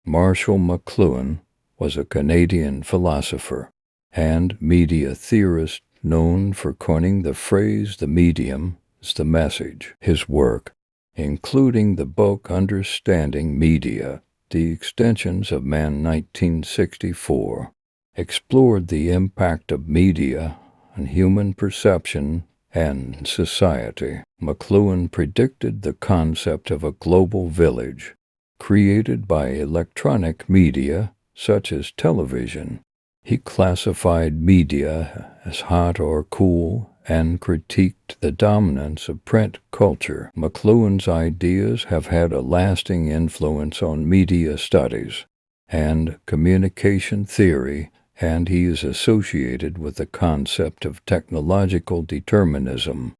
Marshall McLuhan was a Canadian philosopher and media theorist known for coining the phrase "the medium is the message." His work, including the book Understanding Media, The Extensions of Man 1964, explored the impact of media on human perception and society. McLuhan predicted the concept of a global village created by electronic media such as television. He classified media as hot or cool and critiqued the dominance of print culture. McLuhan's ideas have had a lasting influence on media studies and communication theory, and he is associated with the concept of technological determinism.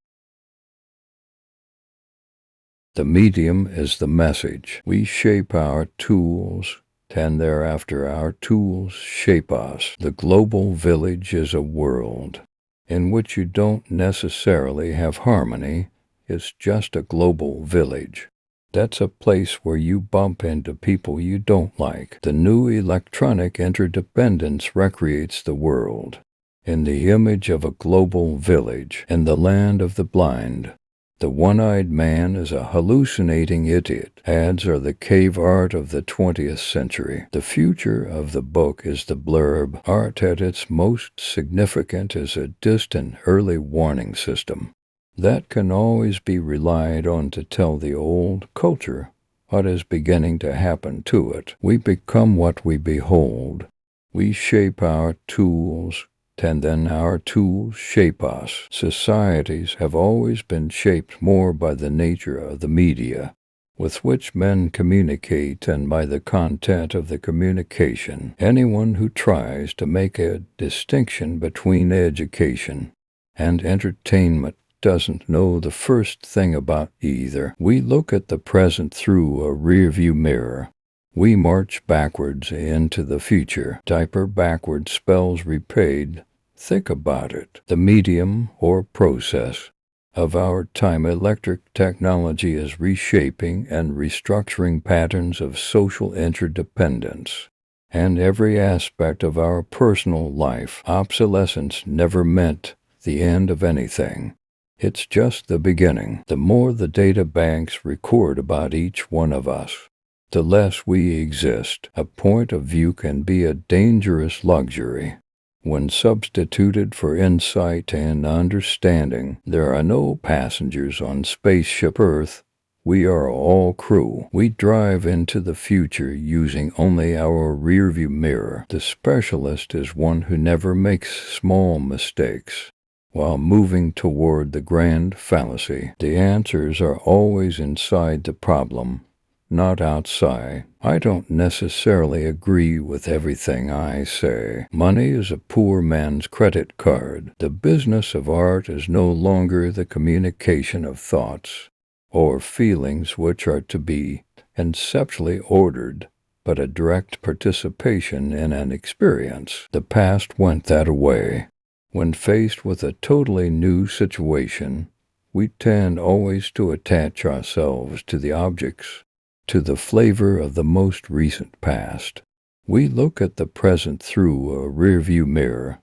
The medium is the message. We shape our tools, and thereafter our tools shape us. The global village is a world in which you don't necessarily have harmony. It's just a global village. That's a place where you bump into people you don't like. The new electronic interdependence recreates the world in the image of a global village. In the land of the blind, the one-eyed man is a hallucinating idiot. Ads are the cave art of the 20th century. The future of the book is the blurb. Art at its most significant is a distant early warning system that can always be relied on to tell the old culture what is beginning to happen to it. We become what we behold. We shape our tools, and then our tools shape us. Societies have always been shaped more by the nature of the media with which men communicate and by the content of the communication. Anyone who tries to make a distinction between education and entertainment doesn't know the first thing about either. We look at the present through a rearview mirror. We march backwards into the future. Diaper backwards spells repaid. Think about it. The medium or process of our time. Electric technology is reshaping and restructuring patterns of social interdependence and every aspect of our personal life. Obsolescence never meant the end of anything. It's just the beginning. The more the data banks record about each one of us, the less we exist. A point of view can be a dangerous luxury when substituted for insight and understanding. There are no passengers on spaceship Earth. We are all crew. We drive into the future using only our rearview mirror. The specialist is one who never makes small mistakes while moving toward the grand fallacy. The answers are always inside the problem, not outside. I don't necessarily agree with everything I say. Money is a poor man's credit card. The business of art is no longer the communication of thoughts or feelings which are to be conceptually ordered, but a direct participation in an experience. The past went that way. When faced with a totally new situation, we tend always to attach ourselves to the objects, to the flavor of the most recent past. We look at the present through a rearview mirror.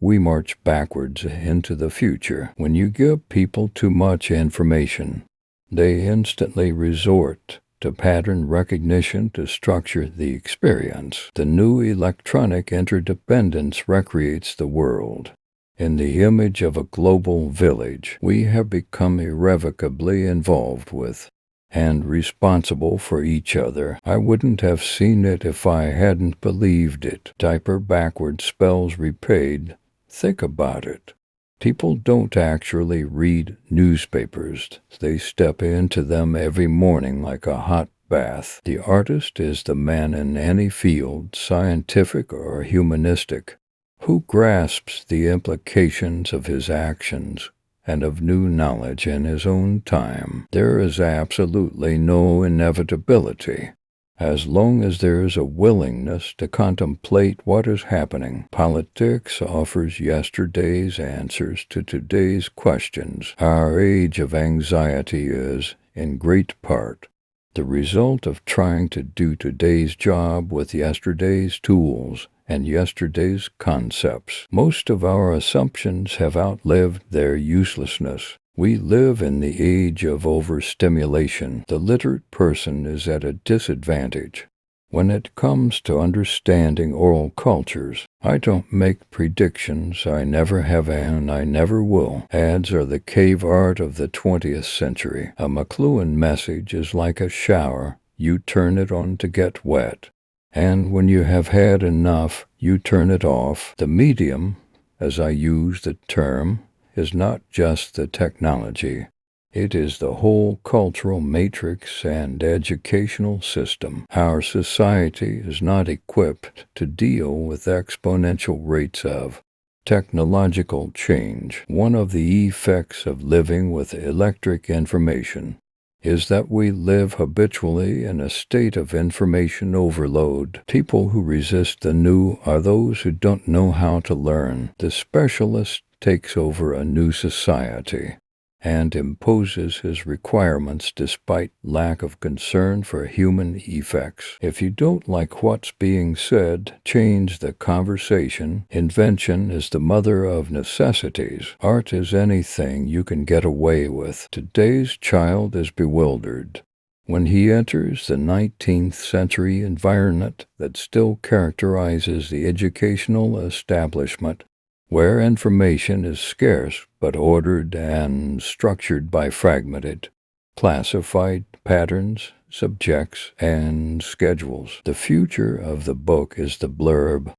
We march backwards into the future. When you give people too much information, they instantly resort to pattern recognition to structure the experience. The new electronic interdependence recreates the world in the image of a global village we have become irrevocably involved with and responsible for each other. I wouldn't have seen it if I hadn't believed it. Diaper backwards spells repaid. Think about it. People don't actually read newspapers. They step into them every morning like a hot bath. The artist is the man in any field, scientific or humanistic, who grasps the implications of his actions and of new knowledge in his own time. There is absolutely no inevitability, as long as there is a willingness to contemplate what is happening. Politics offers yesterday's answers to today's questions. Our age of anxiety is, in great part, the result of trying to do today's job with yesterday's tools and yesterday's concepts. Most of our assumptions have outlived their uselessness. We live in the age of overstimulation. The literate person is at a disadvantage. When it comes to understanding oral cultures, I don't make predictions. I never have and I never will. Ads are the cave art of the 20th century. A McLuhan message is like a shower. You turn it on to get wet. And when you have had enough, you turn it off. The medium, as I use the term, is not just the technology. It is the whole cultural matrix and educational system. Our society is not equipped to deal with exponential rates of technological change. One of the effects of living with electric information is that we live habitually in a state of information overload. People who resist the new are those who don't know how to learn. The specialist takes over a new society and imposes his requirements despite lack of concern for human effects. If you don't like what's being said, change the conversation. Invention is the mother of necessities. Art is anything you can get away with. Today's child is bewildered when he enters the 19th century environment that still characterizes the educational establishment, where information is scarce but ordered and structured by fragmented, classified patterns, subjects, and schedules. The future of the book is the blurb,